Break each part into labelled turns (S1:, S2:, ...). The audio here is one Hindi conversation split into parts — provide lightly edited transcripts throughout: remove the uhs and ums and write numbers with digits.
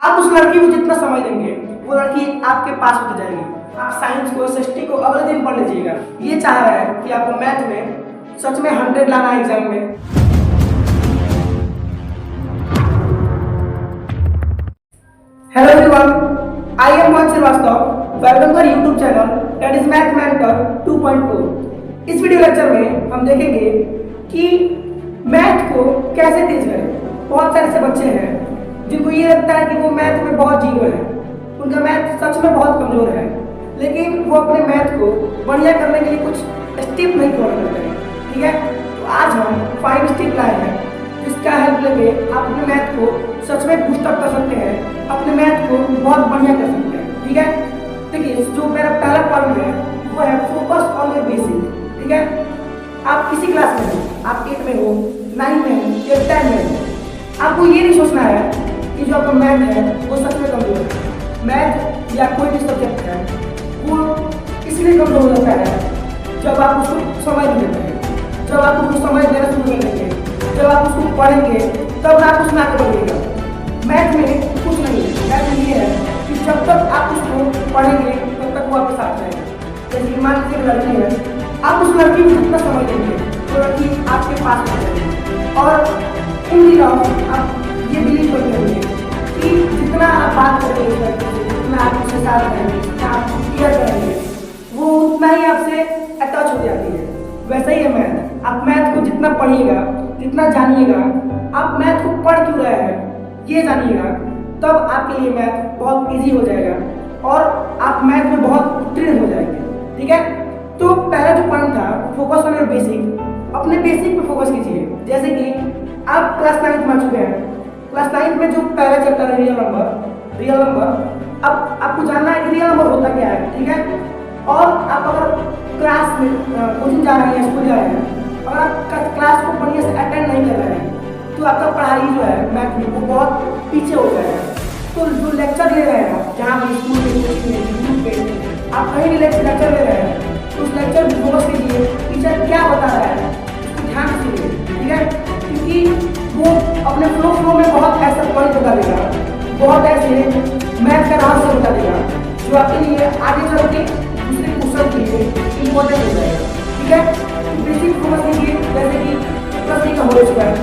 S1: आप उस लड़की को जितना समय देंगे वो लड़की आपके पास होती जाएगी। आप साइंस को एसएसटी को अगले दिन पढ़ लीजिएगा। ये चाह रहा है कि आपको मैथ में सच में 100 लाना है एग्जाम में। Hello everyone, I am Mohan Srivastava. Welcome to YouTube channel that is math mentor 2.0। इस वीडियो लेक्चर में हम देखेंगे कि मैथ को कैसे तेज करें। बहुत सारे ऐसे बच्चे हैं जिनको ये लगता है कि वो मैथ में बहुत जीरो है, उनका मैथ सच में बहुत कमजोर है, लेकिन वो अपने मैथ को बढ़िया करने के लिए कुछ स्टेप नहीं फॉलो करते हैं। ठीक है, तो आज हम 5 स्टेप लाए हैं जिसका हेल्प लेके आप अपने मैथ को सच में बूस्टअप कर सकते हैं, अपने मैथ को बहुत बढ़िया कर सकते हैं। ठीक है, देखिए जो मेरा पहला पॉइंट है वो है फोकस ऑन योर बेसिक। ठीक है, आप किसी क्लास में हो, आप 8 में हो, 9 में हो या 10 में हो, आपको ये नहीं सोचना है कि जो आपका मैथ है वो सच में कमजोर है। मैथ या कोई भी सब्जेक्ट है वो इसलिए कमजोर होता है जब आप उसको समझ नहीं लेते हैं। जब आप उसको समझ लेना शुरू कर लेंगे, जब आप उसको पढ़ेंगे तब आप उसमें आगे बढ़िएगा। मैथ में कुछ नहीं है, मैथ में ये है कि जब तक आप उसको पढ़ेंगे तब तक वो आपके साथ रहेगा। जैसे मान लीजिए लड़की है, आप उस लड़की को जितना समय देंगे तो लड़की आपके पास आ जाएगी। और इन दिनों आप ये बिलीव करते होंगे कि जितना आप बात करेंगे, जितना आप उसके साथ रहेंगे, जितना आप केयर करेंगे, वो उतना ही आपसे अटैच हो जाती है। वैसा ही है मैथ। आप मैथ को जितना पढ़िएगा, जितना जानिएगा, आप मैथ को पढ़ क्यों रहे हैं ये जानिएगा, तब आपके लिए मैथ बहुत ईजी हो जाएगा और आप मैथ में बहुत उत्तीर्ण हो जाएंगे। ठीक है, तो पहला जो पॉइंट था फोकस ऑन योर बेसिक। अपने बेसिक पे फोकस कीजिए। जैसे कि आप क्लास 9 में आ चुके हैं, क्लास 9 में जो पहला चैप्टर है रियल नंबर, अब आपको जानना है कि रियल नंबर होता क्या है। ठीक है, और आप अगर क्लास में कोचिंग जा रहे हैं, स्कूल जा रहे हैं, अगर आप क्लास को बढ़िया से अटेंड नहीं कर रहे हैं तो आपका पढ़ाई जो है मैथ में वो बहुत पीछे हो जाएगा। तो जो लेक्चर ले रहे हैं, जहाँ भी स्कूल में, कोचिंग में, यूट्यूब पे आप कहीं भी लेक्चर ले रहे हैं, तो उस लेक्चर में फोकस कीजिए टीचर क्या बता रहा है, उसको ध्यान से सुनिए। ठीक है, क्योंकि वो अपने फ्लो में बहुत ऐसा पॉइंट बता देगा, बहुत ऐसे मैथ का रहस्य बता देगा जो आपके लिए आगे चल के दूसरे क्वेश्चन के लिए इम्पोर्टेंट हो जाएगा। ठीक है, तो बेसिक फोकस कीजिए। जैसे कि प्लस बी का होल स्क्वायर,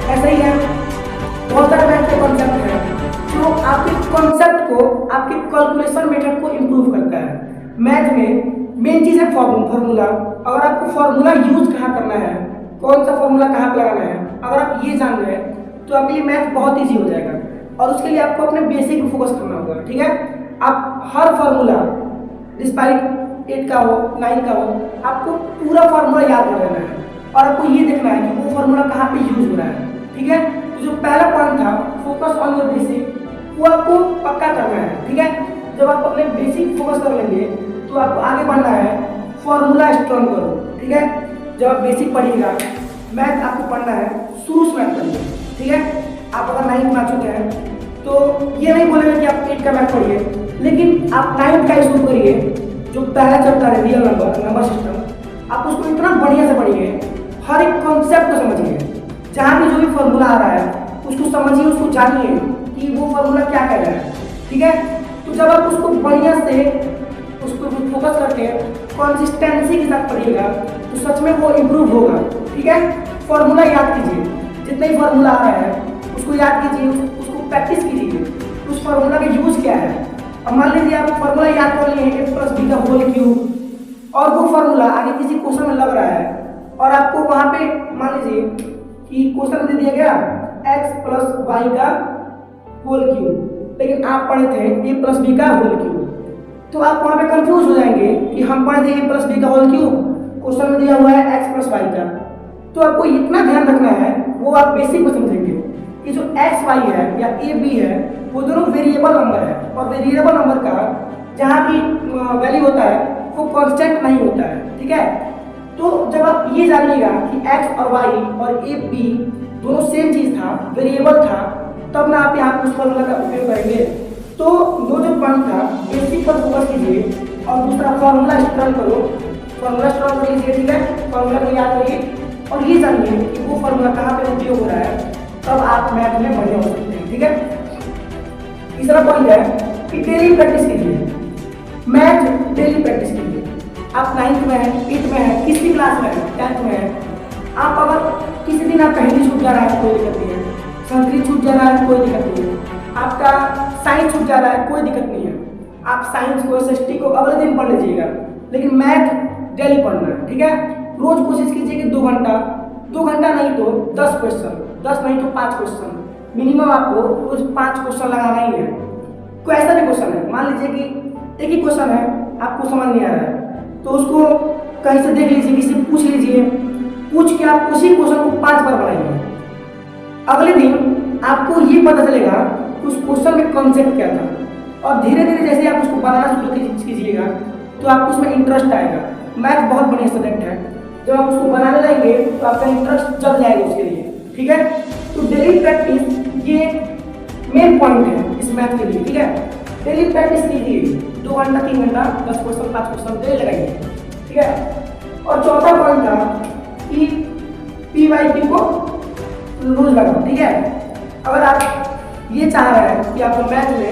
S1: ऐसा ही है बहुत सारे मैथ के कॉन्सेप्ट हैं जो आपके कॉन्सेप्ट को, आपके कैलकुलेशन मेथड को इम्प्रूव करता है। मैथ में मेन चीज़ है फॉर्मूला। अगर आपको फॉर्मूला यूज कहाँ करना है, कौन सा फॉर्मूला कहाँ पे लगाना है, अगर आप ये जान गए तो आपके लिए मैथ बहुत ईजी हो जाएगा। और उसके लिए आपको अपने बेसिक पे फोकस करना होगा। ठीक है, आप हर फॉर्मूला डिस्पाइट 8 का हो, 9 का हो, आपको पूरा फॉर्मूला याद कर लेना है और आपको ये देखना है कि वो फॉर्मूला कहाँ पे यूज हो रहा है। ठीक है, तो जो पहला पॉइंट था फोकस ऑन योर बेसिक, वो आपको पक्का करना है। ठीक है, जब आप अपने बेसिक फोकस कर लेंगे तो आपको आगे बढ़ना है। फॉर्मूला स्ट्रॉन्ग करो। ठीक है, जब आप बेसिक पढ़िएगा, मैथ आपको पढ़ना है, शुरू से मैथ पढ़िए। ठीक है, आप अगर 9 में आ चुके हैं तो ये नहीं बोलेंगे कि आप 8 का मैथ पढ़िए, लेकिन आप 9 का शुरू करिए। जो पहला चैप्टर है रियल नंबर सिस्टम, आप उसको इतना बढ़िया से पढ़िए, हर एक कॉन्सेप्ट को समझिए। जहाँ भी जो भी फॉर्मूला आ रहा है उसको समझिए, उसको जानिए कि वो फॉर्मूला क्या कह रहा है। ठीक है, तो जब आप उसको बढ़िया से उसको फोकस करके कंसिस्टेंसी के साथ पढ़िएगा तो सच में वो इम्प्रूव होगा। ठीक है, फॉर्मूला याद कीजिए, जितने ही फॉर्मूला आ रहा है उसको याद कीजिए, उसको प्रैक्टिस कीजिए, उस फॉर्मूला का यूज क्या है। अब मान लीजिए आप फॉर्मूला याद कर लिए a + b का होल क्यूब, और वो फॉर्मूला आगे किसी क्वेश्चन में लग रहा है और आपको वहाँ पे मान लीजिए कि क्वेश्चन दे दिया गया x + y का होल क्यूब, लेकिन आप पढ़े थे a + b का होल क्यूब, तो आप वहाँ पे कंफ्यूज हो जाएंगे कि हम पढ़े थे a + b का होल क्यूब, क्वेश्चन में दिया हुआ है x + y का। तो आपको इतना ध्यान रखना है, वो आप बेसिक में समझेंगे कि जो x y है या a b है वो दोनों वेरिएबल नंबर है, और वेरिएबल नंबर का जहाँ भी वैल्यू होता है वो कांस्टेंट नहीं होता है। ठीक है, तो जब आप ये जानिएगा कि x और y और a b दोनों सेम चीज़ था, वेरिएबल था, तब ना आप यहाँ उस फॉर्मूला का उपयोग करेंगे। तो दो जो पॉइंट था बेसिक पर फोकस कीजिए और दूसरा फॉर्मूला स्ट्रॉन्ग करो। फॉर्मूला स्ट्रॉन्ग कर लीजिए। ठीक है, फॉर्मूला को याद करिए और ये जानिए कि वो फॉर्मूला कहाँ पे उपयोग हो रहा है, तब आप मैथ में बढ़िया हो सकते हैं। ठीक है, तीसरा पॉइंट है कि डेली प्रैक्टिस कीजिए, मैथ डेली प्रैक्टिस कीजिए। आप 9th में है, 8th में है, किसी क्लास में है, 10th में है, आप अगर किसी दिन आपका हिंदी छूट जा रहा है कोई दिक्कत नहीं है, संस्कृत छूट जा रहा है कोई दिक्कत नहीं है, आपका साइंस छूट जा रहा है कोई दिक्कत नहीं है, आप साइंस को SST को अगले दिन पढ़ लीजिएगा, लेकिन मैथ डेली पढ़ना है, ठीक है। रोज कोशिश कीजिए कि 2 घंटा नहीं तो 10 क्वेश्चन, 10 नहीं तो 5 क्वेश्चन मिनिमम आपको रोज 5 क्वेश्चन लगाना ही है। कोई ऐसा भी क्वेश्चन है, मान लीजिए कि एक ही क्वेश्चन है आपको समझ नहीं आ रहा है, तो उसको कहीं से देख लीजिए, किसी से पूछ लीजिए, पूछ के आप उसी क्वेश्चन को 5 बार बनाइए। अगले दिन आपको ये पता चलेगा कि उस क्वेश्चन में कॉन्सेप्ट क्या था, और धीरे धीरे जैसे आप उसको बनाना शुरू कीजिएगा तो आपको उसमें इंटरेस्ट आएगा। मैथ बहुत बढ़िया सब्जेक्ट है, जब आप उसको बनाने लगेंगे तो आपका इंटरेस्ट जग जाएगा उसके लिए, ठीक है। तो डेली प्रैक्टिस ये मेन पॉइंट है इस मैथ के लिए, ठीक है। डेली प्रैक्टिस कीजिए, 2 घंटा 3 घंटा 10 क्वेश्चन 5 क्वेश्चन डेली लगाइए, ठीक है। और चौथा पॉइंट था कि PYQ को रूल लगाओ, ठीक है। अगर आप ये चाह रहे हैं कि आपको मैथ में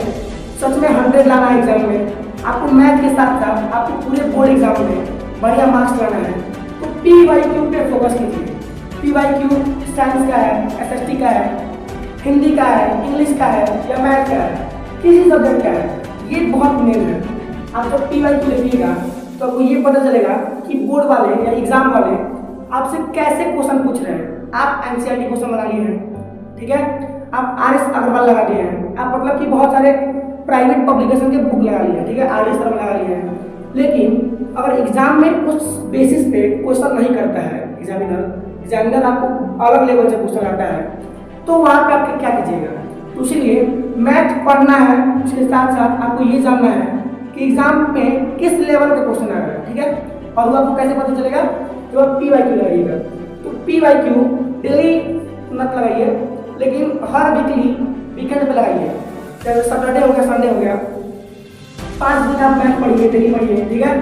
S1: सच में 100 लाना है एग्जाम में, आपको मैथ के साथ साथ आपके पूरे बोर्ड एग्जाम में बढ़िया मार्क्स लाना है, तो PYQ पे फोकस कीजिए। PYQ साइंस का है, SST का है, हिंदी का है, इंग्लिश का है या मैथ का है, किसी सब्जेक्ट का है, ये बहुत मेन है। आप जब PYQ लिखिएगा तो आपको ये पता चलेगा कि बोर्ड वाले या एग्जाम वाले आपसे कैसे क्वेश्चन पूछ रहे हैं। आप NCERT क्वेश्चन बना लिए हैं, ठीक है, आप RS अग्रवाल लगा लिए हैं, आप मतलब कि बहुत सारे प्राइवेट पब्लिकेशन के बुक लगा लिए हैं, ठीक है, RS सर लगा लिए हैं, लेकिन अगर एग्जाम में उस बेसिस पे क्वेश्चन नहीं करता है एग्जामिनर आपको अलग लेवल से क्वेश्चन आता है, तो वहाँ पे आप क्या कीजिएगा। तो इसीलिए मैथ पढ़ना है, उसके साथ साथ आपको ये जानना है कि एग्जाम में किस लेवल का क्वेश्चन आ रहा है, ठीक है। और वो आपको कैसे पता चलेगा, तो आप PYQ लगाइएगा। तो PYQ डेली मत लगाइए, लेकिन हर वीकेंड पे लगाइए, जैसे सैटरडे हो गया, संडे हो गया, 5 दिन आप मैथ पढ़िए, डेली पढ़िए, ठीक है।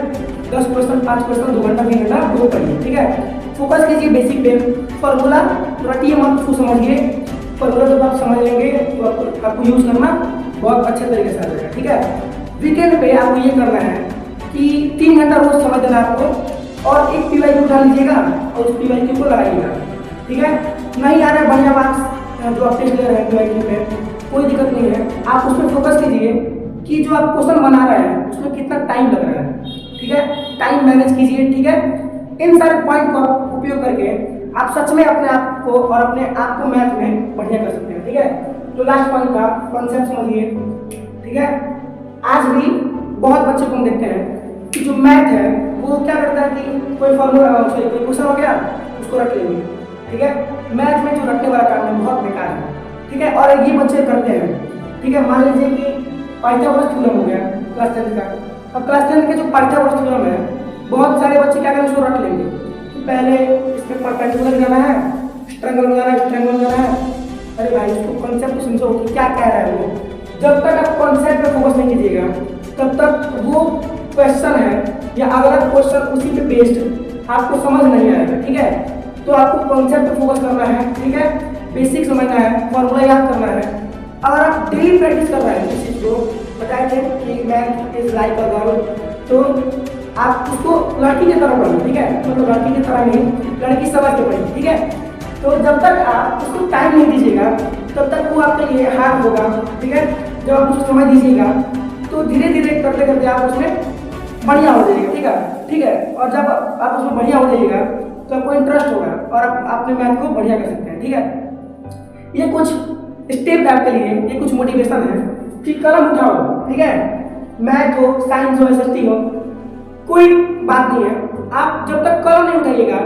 S1: 10 क्वेश्चन 5 क्वेश्चन 2 घंटा 3 घंटा वो पढ़िए, ठीक है। फोकस कीजिए बेसिक पे, फॉर्मूला रटिए मत, उसको समझिए, फॉर्मूला जब आप समझ लेंगे तो आपको यूज करना बहुत अच्छे तरीके से आ जाएगा, ठीक है। वीकेंड पे आपको ये करना है कि 3 घंटा रोज समझ देना आपको, और एक PYQ उठा लीजिएगा और उस PYQ को लगाइएगा, ठीक है। नहीं आ रहा है बढ़िया मार्क्स जो आप टेस्ट ले रहे हैं PYQ में, कोई दिक्कत नहीं है, आप उसमें फोकस कीजिए कि जो आप क्वेश्चन बना रहे हैं उसमें कितना टाइम लग रहा है, ठीक है, टाइम मैनेज कीजिए, ठीक है। इन सारे पॉइंट को आप उपयोग करके आप सच में अपने आप को और अपने आप को मैथ में बढ़िया कर सकते हैं, ठीक है। तो लास्ट पॉइंट था कॉन्सेप्ट समझिए, ठीक है। आज भी बहुत बच्चे को हम देखते हैं कि जो मैथ है वो क्या करता है कि कोई फॉर्मूला कोई क्वेश्चन हो गया उसको रट लेंगे, ठीक है। मैथ में जो रटने वाला काम है बहुत बेकार है, ठीक है, और ये बच्चे करते हैं, ठीक है। मान लीजिए कि पाइथागोरस थ्योरम हो गया क्लास 10 का, अब क्लास 10 के जो पाइथागोरस थ्योरम है बहुत सारे बच्चे क्या करेंगे, उसको रट लेंगे। तो पहले इसमें परपेंडिकुलर जाना है, स्ट्रैंगल में जाना है, स्ट्रैंगल में जाना है। अरे भाई उसको कॉन्सेप्ट तो समझो कि क्या कह रहा है वो। जब तक आप कॉन्सेप्ट पे फोकस नहीं कीजिएगा तब तक वो क्वेश्चन है या अगला क्वेश्चन उसी पे बेस्ड आपको समझ नहीं आएगा, ठीक है। तो आपको कॉन्सेप्ट पे फोकस करना है, ठीक है, बेसिक समझना है, फॉर्मूला याद करना है। अगर आप डेली प्रैक्टिस कर रहे हैं इस चीज को, बताए थे कि math is like a girl, तो आप उसको लड़की की तरह पढ़िए, ठीक है, मतलब लड़की की तरह नहीं, लड़की समझ के पढ़िए, ठीक है। तो जब तक आप उसको टाइम नहीं दीजिएगा तब तक वो आपके लिए हार्ड होगा, ठीक है। जब आप उसको समझ दीजिएगा तो धीरे धीरे करते करते आप उसमें बढ़िया हो जाइएगा, ठीक है, ठीक है। और जब आप उसमें बढ़िया हो जाइएगा तो आपको इंटरेस्ट होगा और आप अपने मैथ को बढ़िया कर सकते हैं, ठीक है। ये कुछ स्टेप आपके लिए, ये कुछ मोटिवेशन है कि कलम उठाओ, ठीक है। मैथ हो, साइंस हो, SST हो, कोई बात नहीं है, आप जब तक कलम नहीं उठाइएगा,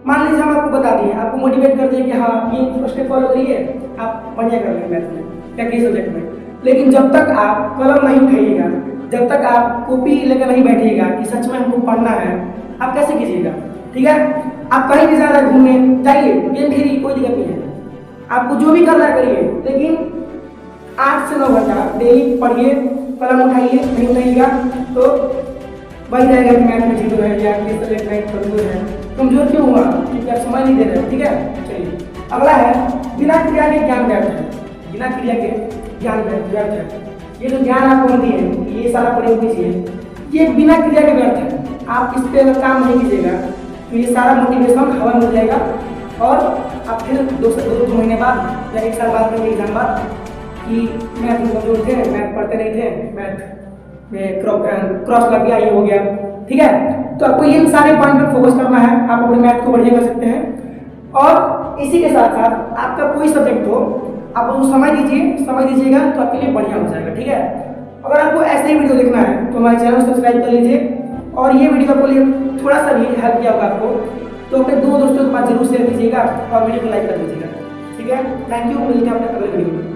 S1: मान लीजिए हम आपको बता दिए, आपको मोटिवेट कर दिए कि हाँ ये स्टेप फॉलो करिए, आप बढ़िया कर लेंगे मैथ में या किसी सब्जेक्ट में, लेकिन जब तक आप कलम नहीं उठाइएगा, जब तक आप कॉपी लेकर नहीं बैठिएगा कि सच में हमको पढ़ना है, आप कैसे कीजिएगा, ठीक है। आप कहीं भी जा रहे हैं घूमने जाइए, गेम खेलिए, कोई दिक्कत नहीं है, आपको जो भी करना है करिए, लेकिन 8 से 9 घंटा डेली पढ़िए, कलम उठाइए, नहीं उठाइएगा तो वही रहेगा कि मैथ में जीरो है या किस सब्जेक्ट में कमजोर है। कमजोर क्यों हुआ, क्योंकि आप समझ नहीं दे रहे, ठीक है। चलिए अगला है बिना क्रिया के ज्ञान व्यर्थ है, बिना क्रिया के ज्ञान व्यर्थ है। ये जो ज्ञान आपको दिए हैं, ये सारा प्रयोग कीजिए। ये बिना क्रिया के व्यर्थ है। आप इस पे अगर काम नहीं कीजिएगा तो ये सारा मोटिवेशन हवा मिल जाएगा और आप फिर दो महीने बाद या 1 साल बाद करेंगे एग्जाम बाद कि मैथ में कमजोर थे, मैथ पढ़ते नहीं थे, मैथ में क्रॉस लग गया, ये हो गया। ठीक है, तो आपको ये सारे पॉइंट पर फोकस करना है। आप अपने मैथ को बढ़िया कर सकते हैं और इसी के साथ साथ आपका कोई सब्जेक्ट हो आप उसको समय दीजिएगा तो आपके लिए बढ़िया हो जाएगा। ठीक है, अगर आपको ऐसे ही वीडियो देखना है तो हमारे चैनल को सब्सक्राइब कर लीजिए और ये वीडियो आपको लिए थोड़ा सा भी हेल्प किया होगा आपको तो अपने 2 दोस्तों के पास जरूर शेयर कीजिएगा और वीडियो को लाइक कर दीजिएगा। ठीक है, थैंक यू, मिलते हैं अपने अगले वीडियो में।